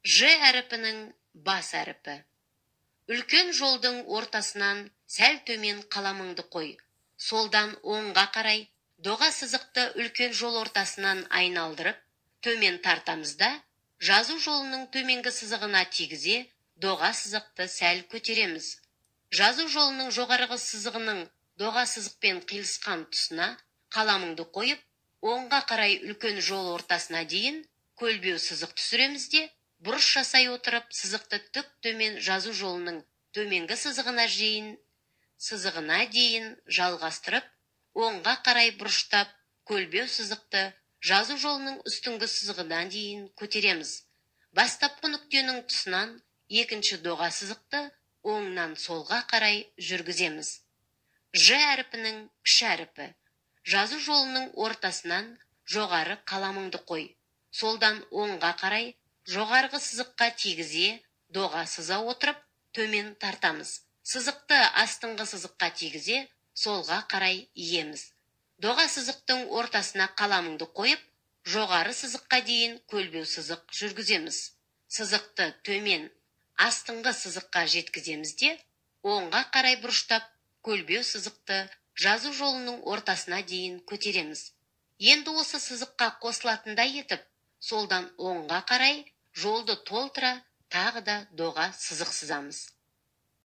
Ж әріпінің бас әріпі. Үлкен жолдың ортасынан сәл төмен қаламыңды қой. Солдан оңға қарай доға сызықты үлкен жол ортасынан айналдырып, төмен тартамызда, жазу жолының төменгі сызығына тигізе, доға сызықты сәл көтереміз. Жазу жолының жоғарғы сызығының доға сызықпен қиылысқан тұсына қаламыңды қойып, оңға қарай үлкен жол ортасына дейін көлбеу сызық түсіреміз де, бұрыш жасай отырып, сызықты түк төмен жазу жолының төменгі сызығына дейін жалғастырып, оңға қарай бұрыштап, көлбеу сызықты жазу жолының үстіңгі сызығына дейін көтереміз. Бастапқы нүктенің тұсынан екінші доға сызықты оңнан солға қарай жүргіземіз. Ж әріпінің кіші әріпі. Жазу жолының ортасынан жоғары қаламыңды қой. Солдан оңға қарай жоғарғы сызыққа тигізе, доға сыза отырып, төмен тартамыз. Сызықты астыңғы сызыққа тигізе, солға қарай иеміз. Доға сызықтың ортасына қаламыңды қойып, жоғары сызыққа дейін көлбеу сызық жүргіземіз. Сызықты төмен астыңғы сызыққа жеткіземіз де, оңға қарай бұрыштап, көлбеу сызықты жазу жолының ортасына дейін көтереміз. Енді осы сызыққа қосылатындай етіп, солдан оңға қарай жолды толтыра тағы да доға сызық сызамыз.